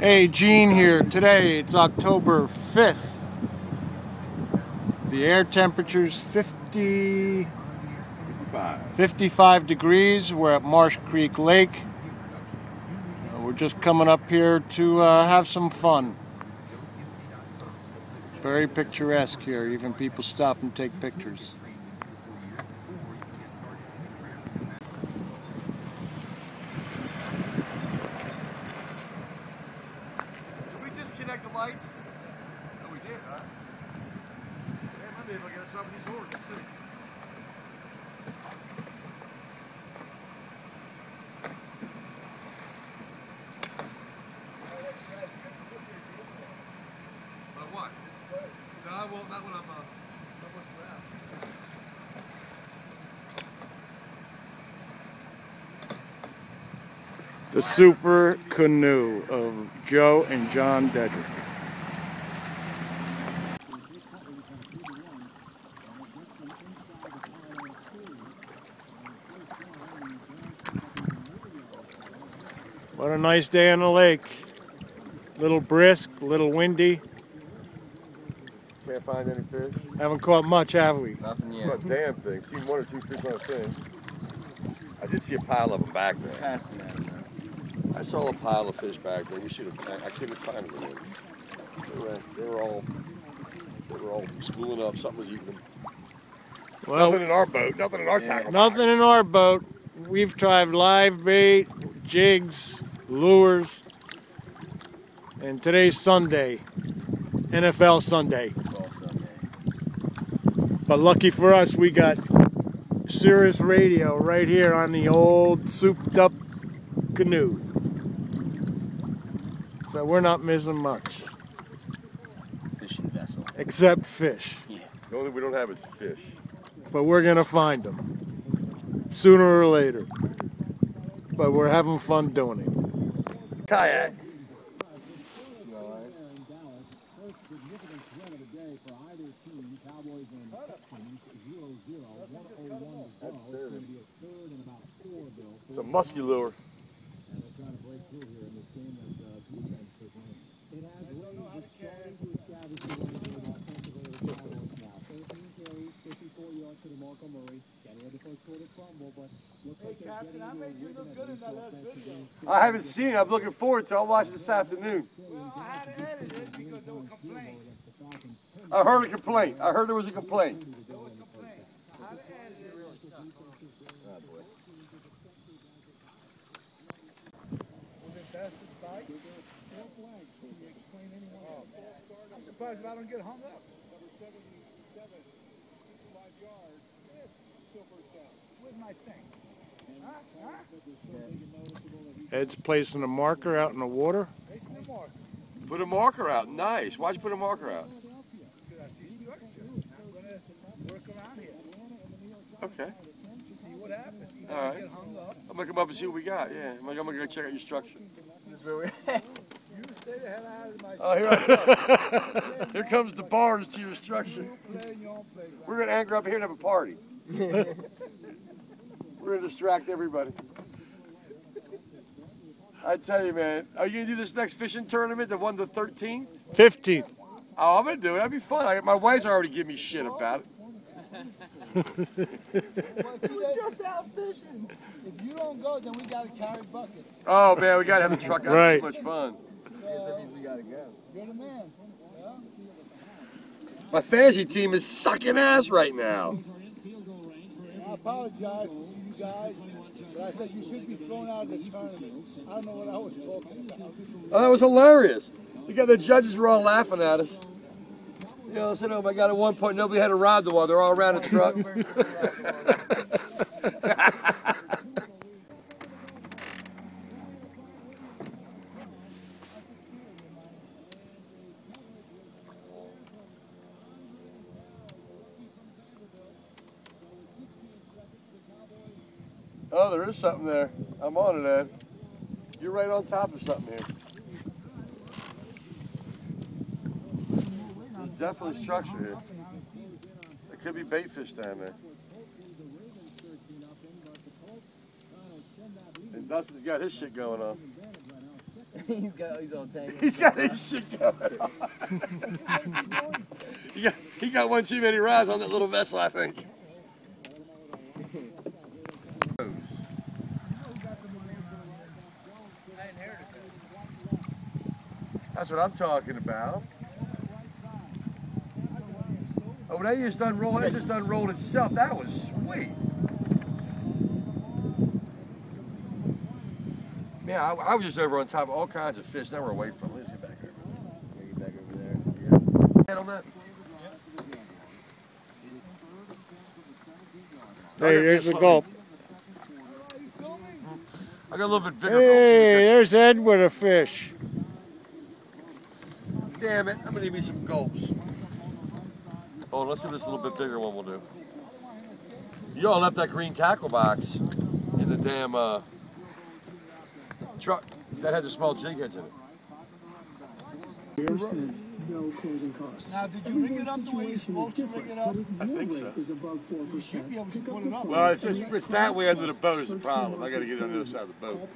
Hey, Gene here. Today it's October 5th. The air temperature's 55 degrees. We're at Marsh Creek Lake. We're just coming up here to have some fun. Very picturesque here. Even people stop and take pictures. Disconnect the lights? Oh, we did, huh? Yeah, I might be able to get us off these horses. Let's see. About what? No, I won't. Not when I'm not around. The super canoe of Joe and John Dedrick. What a nice day on the lake. Little brisk, little windy. Can't find any fish? Haven't caught much, have we? Nothing yet. Not a damn thing. Seen one or two fish on a thing. I did see a pile of them back there. I saw a pile of fish back there. We should have. I couldn't find them. They were all schooling up. Something was eating them. Well, nothing in our boat. Nothing in our tackle. Nothing in our boat. We've tried live bait, jigs, lures, and today's Sunday, NFL Sunday. But lucky for us, we got Sirius Radio right here on the old souped-up canoe. So we're not missing much. Fishing vessel. Except fish. Yeah. The only thing we don't have is fish. But we're going to find them. Sooner or later. But we're having fun doing it. Kayak. It's a musky lure. I haven't seen it. I'm looking forward to it. I'll watch it this afternoon. Well, I had to edit it because there were complaints. I heard a complaint. I heard there was a complaint. There was complaints. I had to edit it. Was it best to fight? I'm surprised if I don't get hung up. Number 77, 65 yards. Yes, still first down. Where's my thing? Huh? Ed's placing a marker out in the water. Placing the marker. Put a marker out. Nice. Why'd you put a marker out? Because I see structure. I'm going to work around here. Okay. See what happens. All right. Get hung up. I'm going to come up and see what we got. Yeah. I'm going to go check out your structure. You stay the hell out of my Oh, here I come. Here comes the bars to your structure. We're going to anchor up here and have a party. We're going to distract everybody. I tell you, man. Are you going to do this next fishing tournament, the one the 13th? 15th. Oh, I'm going to do it. That'd be fun. My wife's already giving me shit about it. We're just out fishing. If you don't go, then we got to carry buckets. Oh, man, we got to have a truck. That's Right. so much fun. That means we got to go. You're the man. Yeah? My fantasy team is sucking ass right now. I apologize to you guys, but I said you should be thrown out of the tournament. I don't know what I was talking about. Oh, that was hilarious. The judges were all laughing at us. You know, I said, oh my God, at one point nobody had a rod the wall. They're all around a truck. Oh, there is something there. I'm on it, Ed. You're right on top of something here. There's definitely structure here. There could be bait fish down there. And Dustin's got his shit going on. he's all tangled. He's got his shit going on. he got one too many rides on that little vessel, I think. That's what I'm talking about. Oh, that just unrolled. That just unrolled itself. That was sweet. Yeah, I was just over on top of all kinds of fish. Now we're away from it. Let's get back over there. Get back over there. Yeah. On that. Hey, there's the gulp. I got a little bit bigger. Hey, there's Ed with a fish. Damn it, I'm gonna need me some gulps. Oh, let's see what this little bit bigger one will do. Y'all left that green tackle box in the damn truck that had the small jig heads in it. No closing costs. Now, did you rig it up the way you're supposed to rig it up? I think so. You should be able to put it up. Well, it's that way under the boat is the problem. I gotta get on the other side of the boat.